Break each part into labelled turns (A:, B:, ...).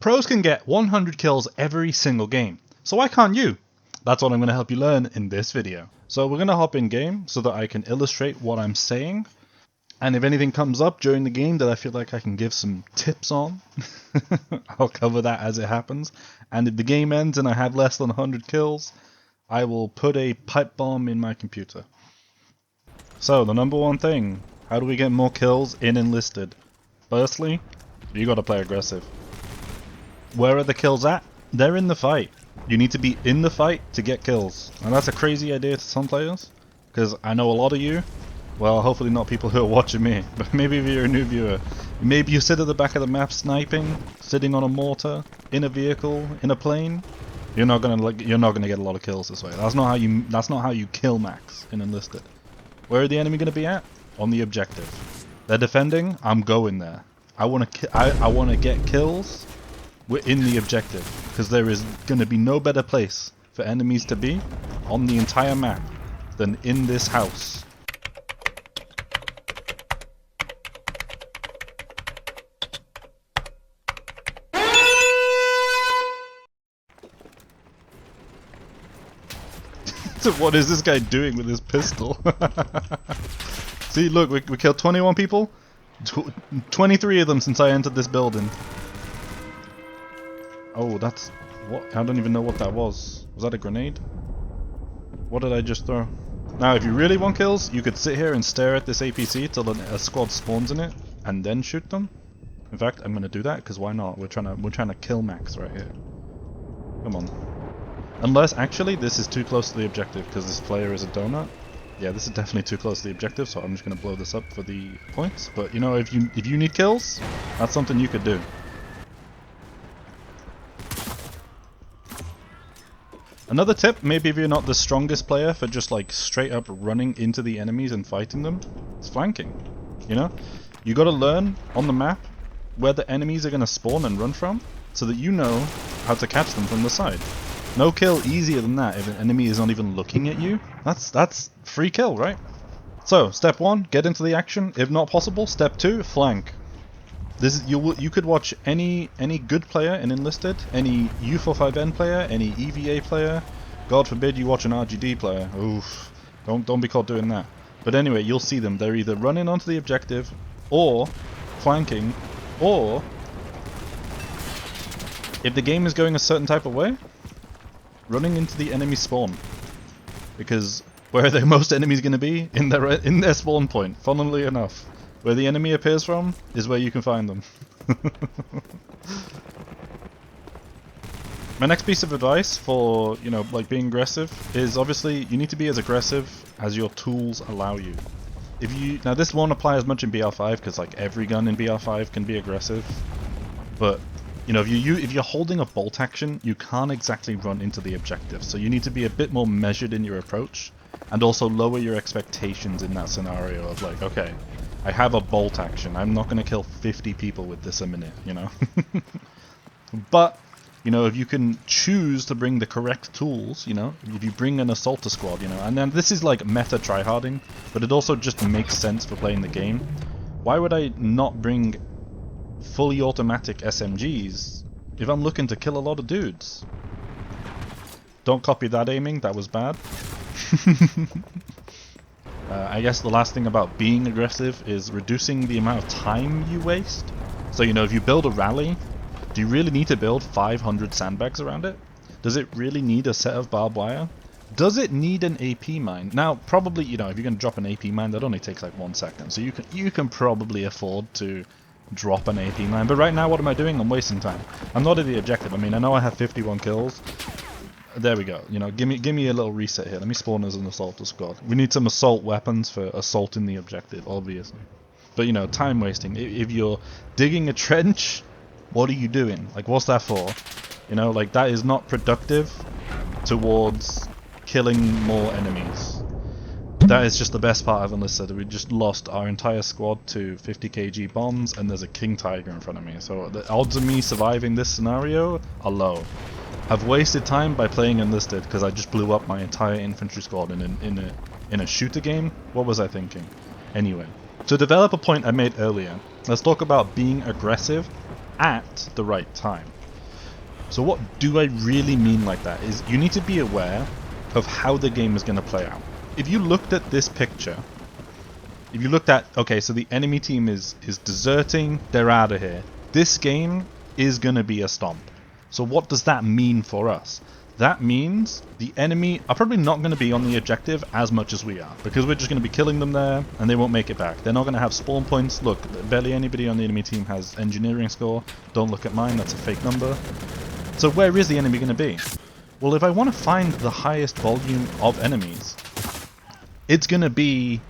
A: Pros can get 100 kills every single game, so why can't you? That's what I'm going to help you learn in this video. So we're going to hop in game so that I can illustrate what I'm saying, and if anything comes up during the game that I feel like I can give some tips on, I'll cover that as it happens. And if the game ends and I have less than 100 kills, I will put a pipe bomb in my computer. So the number one thing, how do we get more kills in Enlisted? Firstly, you got to play aggressive. Where are the kills at? They're in the fight. You need to be in the fight to get kills. And that's a crazy idea to some players, because I know a lot of you, well, hopefully not people who are watching me, but maybe if you're a new viewer, maybe you sit at the back of the map sniping, sitting on a mortar, in a vehicle, in a plane. You're not gonna get a lot of kills this way. That's not how you kill max in Enlisted. Where are the enemy gonna be at? On the objective. They're defending. I'm going there. I wanna get kills. We're in the objective, because there is going to be no better place for enemies to be on the entire map than in this house. So what is this guy doing with his pistol? See, look, we killed 21 people, 23 of them since I entered this building. Oh, that's... what? I don't even know what that was. Was that a grenade? What did I just throw? Now, if you really want kills, you could sit here and stare at this APC till a squad spawns in it, and then shoot them. In fact, I'm gonna do that, because why not? We're trying to kill max right here. Come on. Unless, actually, this is too close to the objective, because this player is a donut. Yeah, this is definitely too close to the objective, so I'm just gonna blow this up for the points. But, you know, if you need kills, that's something you could do. Another tip, maybe if you're not the strongest player for just like straight up running into the enemies and fighting them, it's flanking. You know? You gotta learn on the map where the enemies are gonna spawn and run from, so that you know how to catch them from the side. No kill easier than that if an enemy is not even looking at you. That's free kill, right? So, step 1, get into the action. If not possible, step 2, flank. This is, you could watch any good player in Enlisted, any U45N player, any EVA player. God forbid you watch an RGD player. Oof, don't be caught doing that. But anyway, you'll see them. They're either running onto the objective, or flanking, or if the game is going a certain type of way, running into the enemy spawn. Because where are the most enemies going to be? In their spawn point. Funnily enough. Where the enemy appears from is where you can find them. My next piece of advice for, you know, like being aggressive is obviously you need to be as aggressive as your tools allow you. Now this won't apply as much in BR5 because like every gun in BR5 can be aggressive, but you know, if you're holding a bolt action, you can't exactly run into the objective, so you need to be a bit more measured in your approach and also lower your expectations in that scenario of like, okay, I have a bolt action. I'm not going to kill 50 people with this a minute, you know? But, you know, if you can choose to bring the correct tools, you know, if you bring an assaulter squad, you know, and then this is like meta tryharding, but it also just makes sense for playing the game. Why would I not bring fully automatic SMGs if I'm looking to kill a lot of dudes? Don't copy that aiming, that was bad. I guess the last thing about being aggressive is reducing the amount of time you waste. So, you know, if you build a rally, do you really need to build 500 sandbags around it? Does it really need a set of barbed wire? Does it need an AP mine? Now, probably, you know, if you're going to drop an AP mine, that only takes like 1 second. So you can probably afford to drop an AP mine. But right now, what am I doing? I'm wasting time. I'm not at the objective. I mean, I know I have 51 kills. There we go. You know, give me a little reset here. Let me spawn as an assaulter squad. We need some assault weapons for assaulting the objective, obviously. But you know, time wasting. If you're digging a trench, what are you doing? Like, what's that for? You know, like that is not productive towards killing more enemies. That is just the best part of Enlisted. We just lost our entire squad to 50 kg bombs, and there's a king tiger in front of me. So the odds of me surviving this scenario are low. I've wasted time by playing Enlisted because I just blew up my entire infantry squad in a shooter game. What was I thinking? Anyway, to develop a point I made earlier, let's talk about being aggressive at the right time. So what do I really mean like that is you need to be aware of how the game is going to play out. If you looked at this picture, if you looked at, okay, so the enemy team is deserting, they're out of here. This game is going to be a stomp. So what does that mean for us? That means the enemy are probably not going to be on the objective as much as we are, because we're just going to be killing them there and they won't make it back. They're not going to have spawn points. Look, barely anybody on the enemy team has engineering score. Don't look at mine, that's a fake number. So where is the enemy going to be? Well, if I want to find the highest volume of enemies, it's going to be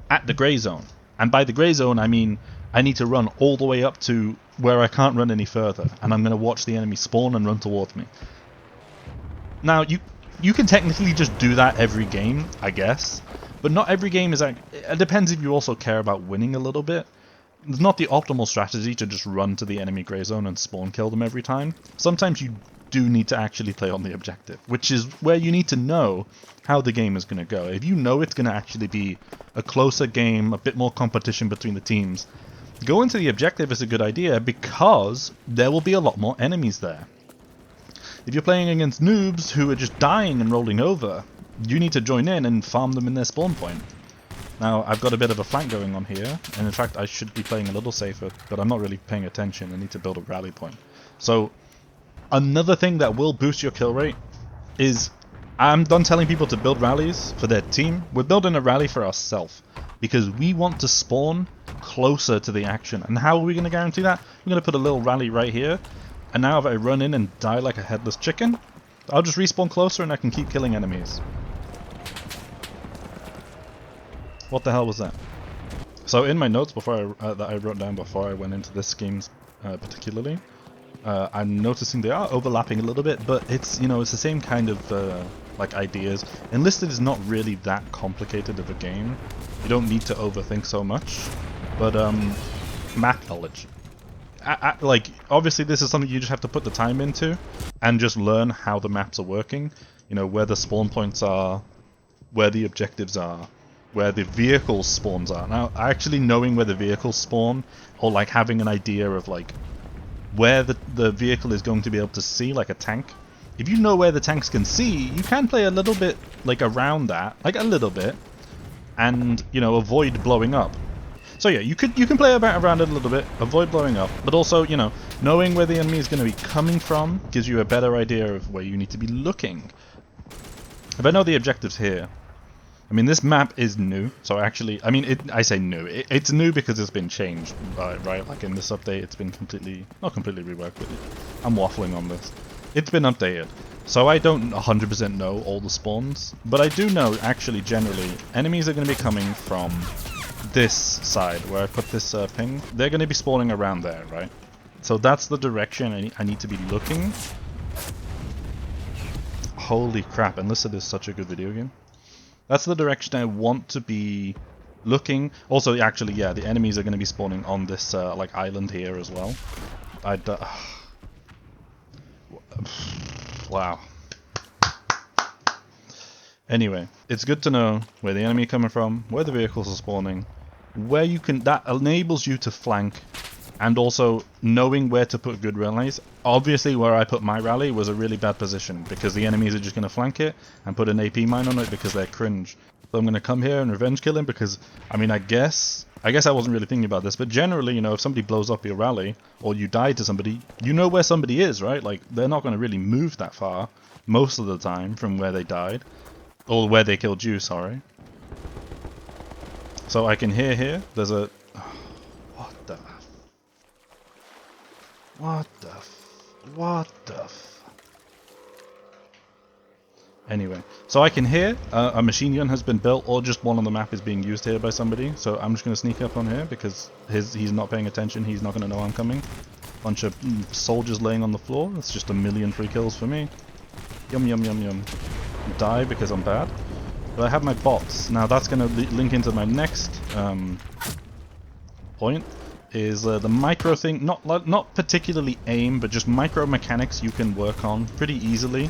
A: at the gray zone. And by the gray zone, I mean I need to run all the way up to where I can't run any further, and I'm going to watch the enemy spawn and run towards me. Now, you can technically just do that every game, I guess, but not every game is like, it depends if you also care about winning a little bit. It's not the optimal strategy to just run to the enemy gray zone and spawn kill them every time. Sometimes you do need to actually play on the objective, which is where you need to know how the game is going to go. If you know it's going to actually be a closer game, a bit more competition between the teams, going to the objective is a good idea because there will be a lot more enemies there. If you're playing against noobs who are just dying and rolling over, you need to join in and farm them in their spawn point. Now, I've got a bit of a flank going on here, and in fact I should be playing a little safer, but I'm not really paying attention. I need to build a rally point. So, another thing that will boost your kill rate is, I'm done telling people to build rallies for their team. We're building a rally for ourselves, because we want to spawn closer to the action. And how are we going to guarantee that? I'm going to put a little rally right here, and now if I run in and die like a headless chicken, I'll just respawn closer and I can keep killing enemies. What the hell was that? So in my notes before that I wrote down before I went into this scheme particularly, I'm noticing they are overlapping a little bit, but it's, you know, it's the same kind of like ideas. Enlisted is not really that complicated of a game. You don't need to overthink so much, but map knowledge. Like, obviously this is something you just have to put the time into and just learn how the maps are working. You know, where the spawn points are, where the objectives are, where the vehicles spawns are. Now, actually knowing where the vehicles spawn, or like having an idea of like where the vehicle is going to be able to see, like a tank. If you know where the tanks can see, you can play a little bit like around that, like a little bit, and, you know, avoid blowing up. So yeah, you can play around it a little bit, avoid blowing up, but also, you know, knowing where the enemy is going to be coming from gives you a better idea of where you need to be looking. If I know the objectives here, I mean, this map is new, so actually, I mean, I say new, it's new because it's been changed, right? Like in this update, it's been not completely reworked, but I'm waffling on this. It's been updated, so I don't 100% know all the spawns, but I do know, actually, generally, enemies are going to be coming from this side, where I put this ping. They're going to be spawning around there, right? So that's the direction I need to be looking. Holy crap, Enlisted is such a good video game. That's the direction I want to be looking. Also, actually, yeah, the enemies are going to be spawning on this like island here as well. Wow. Anyway, it's good to know where the enemy coming from, where the vehicles are spawning, where you can. That enables you to flank, and also knowing where to put good rallies. Obviously, where I put my rally was a really bad position because the enemies are just going to flank it and put an AP mine on it because they're cringe. So I'm going to come here and revenge kill him because, I mean, I guess I wasn't really thinking about this, but generally, you know, if somebody blows up your rally or you die to somebody, you know where somebody is, right? Like, they're not going to really move that far most of the time from where they died, or where they killed you, sorry. So I can hear here, there's a... What the Anyway, so I can hear a machine gun has been built, or just one on the map is being used here by somebody. So I'm just going to sneak up on here because he's not paying attention. He's not going to know I'm coming. Bunch of soldiers laying on the floor. That's just a million free kills for me. Yum yum yum yum. Die because I'm bad. But I have my bots. Now that's going to link into my next point. Is the micro thing, not particularly aim, but just micro mechanics you can work on pretty easily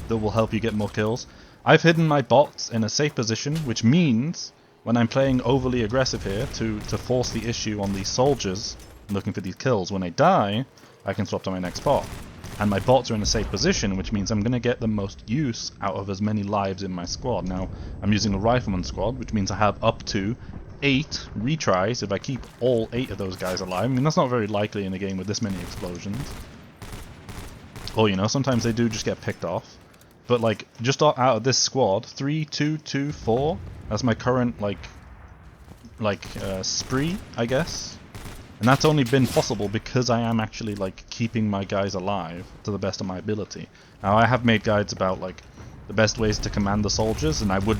A: that will help you get more kills. I've hidden my bots in a safe position, which means when I'm playing overly aggressive here to force the issue on these soldiers looking for these kills, when I die, I can swap to my next bot. and my bots are in a safe position, which means I'm going to get the most use out of as many lives in my squad. Now, I'm using a rifleman squad, which means I have up to 8 retries if I keep all 8 of those guys alive. I mean, that's not very likely in a game with this many explosions. Or, you know, sometimes they do just get picked off. But, like, just out of this squad, 3, 2, 2, 4, that's my current, spree, I guess. And that's only been possible because I am actually, like, keeping my guys alive to the best of my ability. Now, I have made guides about, like, the best ways to command the soldiers, and I would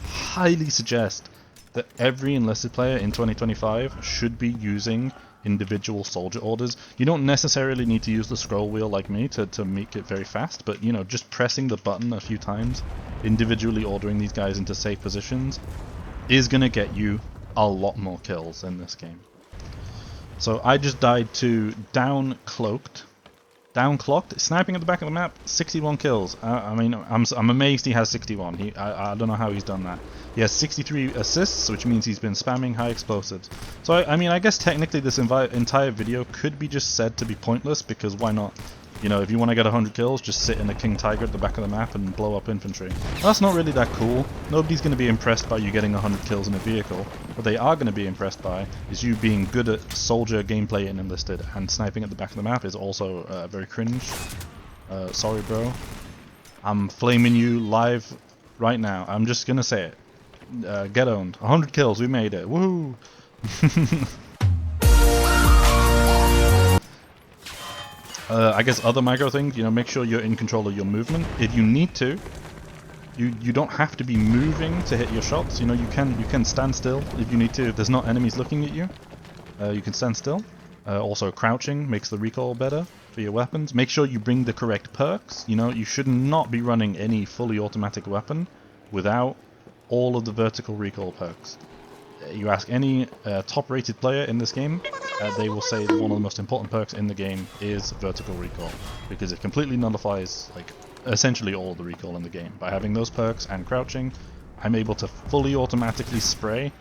A: highly suggest that every enlisted player in 2025 should be using individual soldier orders. You don't necessarily need to use the scroll wheel like me to make it very fast, but, you know, just pressing the button a few times, individually ordering these guys into safe positions, is going to get you a lot more kills in this game. So I just died to downclocked, sniping at the back of the map, 61 kills. I mean, I'm amazed he has 61. I don't know how he's done that. He has 63 assists, which means he's been spamming high explosives. So I mean, I guess technically this entire video could be just said to be pointless, because why not? You know, if you want to get 100 kills, just sit in a King Tiger at the back of the map and blow up infantry. That's not really that cool. Nobody's going to be impressed by you getting 100 kills in a vehicle. What they are going to be impressed by is you being good at soldier gameplay in Enlisted, and sniping at the back of the map is also very cringe. Sorry, bro. I'm flaming you live right now. I'm just going to say it. Get owned. 100 kills, we made it. Woohoo! I guess other micro things, you know, make sure you're in control of your movement. If you need to, you don't have to be moving to hit your shots. You know, you can stand still if you need to. If there's not enemies looking at you, you can stand still. Also, crouching makes the recoil better for your weapons. Make sure you bring the correct perks. You know, you should not be running any fully automatic weapon without all of the vertical recoil perks. You ask any top-rated player in this game, they will say that one of the most important perks in the game is vertical recoil, because it completely nullifies, like, essentially all of the recoil in the game. By having those perks and crouching, I'm able to fully automatically spray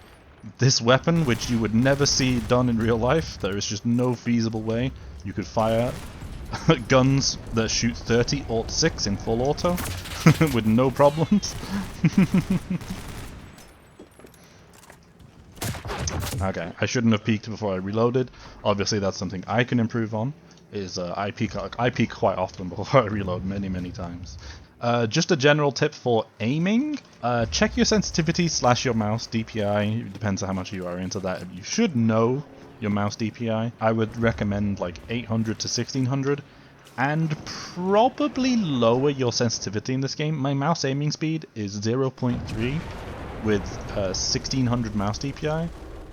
A: this weapon, which you would never see done in real life. There is just no feasible way you could fire guns that shoot 30 Alt 6 in full auto with no problems. Okay, I shouldn't have peeked before I reloaded. Obviously that's something I can improve on, is I peek quite often before I reload many times. Just a general tip for aiming, check your sensitivity / your mouse DPI. It depends on how much you are into that. You should know your mouse DPI. I would recommend like 800 to 1600, and probably lower your sensitivity in this game. My mouse aiming speed is 0.3 with 1600 mouse DPI.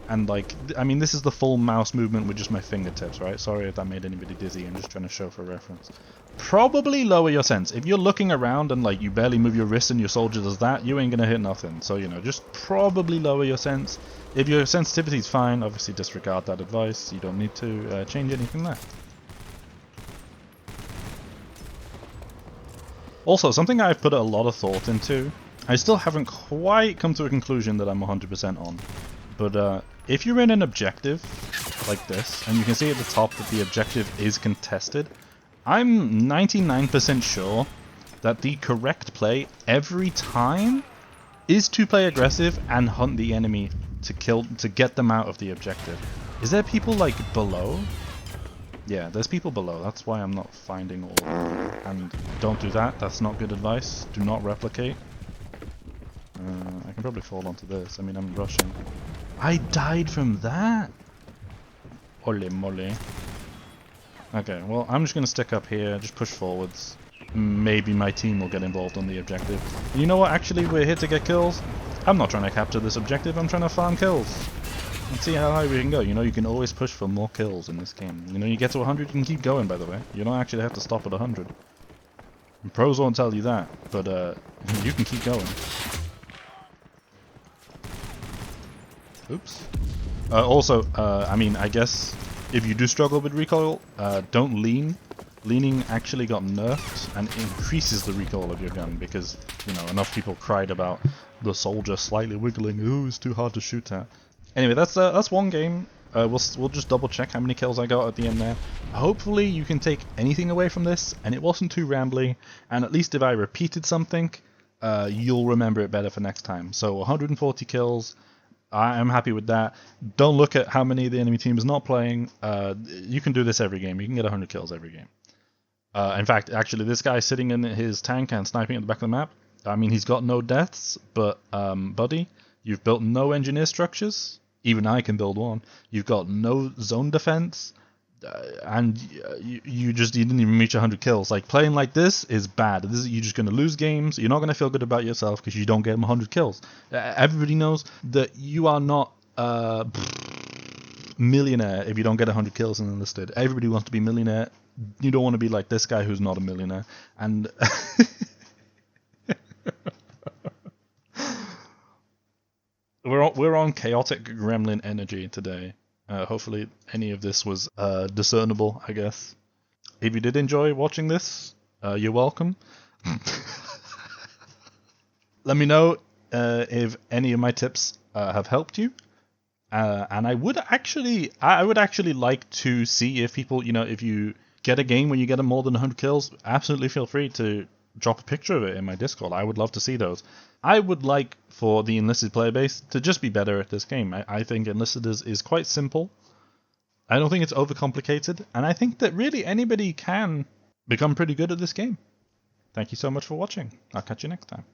A: And, like, I mean, this is the full mouse movement with just my fingertips, right? Sorry if that made anybody dizzy, I'm just trying to show for reference. Probably lower your sense. If you're looking around and, like, you barely move your wrist and your soldier does that, you ain't gonna hit nothing. So, you know, just probably lower your sense. If your sensitivity's fine, obviously disregard that advice. You don't need to change anything there. Also, something I've put a lot of thought into, I still haven't quite come to a conclusion that I'm 100% on. But if you're in an objective like this, and you can see at the top that the objective is contested, I'm 99% sure that the correct play every time is to play aggressive and hunt the enemy to get them out of the objective. Is there people like below? Yeah, there's people below. That's why I'm not finding all of them. And don't do that. That's not good advice. Do not replicate. I can probably fall onto this. I mean, I'm rushing. I died from that? Holy moly. Okay, well, I'm just going to stick up here, just push forwards. Maybe my team will get involved on the objective. And you know what? Actually, we're here to get kills. I'm not trying to capture this objective, I'm trying to farm kills. Let's see how high we can go. You know, you can always push for more kills in this game. You know, you get to 100, you can keep going, by the way. You don't actually have to stop at 100. And pros won't tell you that, but you can keep going. Oops. Also, I mean, I guess if you do struggle with recoil, don't lean. Leaning actually got nerfed and increases the recoil of your gun because, you know, enough people cried about the soldier slightly wiggling. Ooh, it's too hard to shoot at. Anyway, that's one game. we'll just double check how many kills I got at the end there. Hopefully you can take anything away from this, and it wasn't too rambly, and at least if I repeated something, you'll remember it better for next time. So 140 kills, I am happy with that. Don't look at how many the enemy team is not playing. You can do this every game. You can get 100 kills every game. In fact, actually, this guy sitting in his tank and sniping at the back of the map, I mean, he's got no deaths, but buddy, you've built no engineer structures. Even I can build one. You've got no zone defense, and you didn't even reach 100 kills. Like, playing like this is bad. You're just going to lose games. You're not going to feel good about yourself because you don't get 100 kills. Everybody knows that you are not millionaire if you don't get 100 kills in Enlisted. Everybody wants to be millionaire. You don't want to be like this guy who's not a millionaire. And we're on chaotic gremlin energy today. Hopefully any of this was discernible, I guess. If you did enjoy watching this, you're welcome. Let me know if any of my tips have helped you. And I would actually like to see if people, if you get a game when you get more than 100 kills, absolutely feel free to drop a picture of it in my Discord. I would love to see those. I would like for the Enlisted player base to just be better at this game. I think Enlisted is quite simple. I don't think it's overcomplicated, and I think that really anybody can become pretty good at this game. Thank you so much for watching. I'll catch you next time.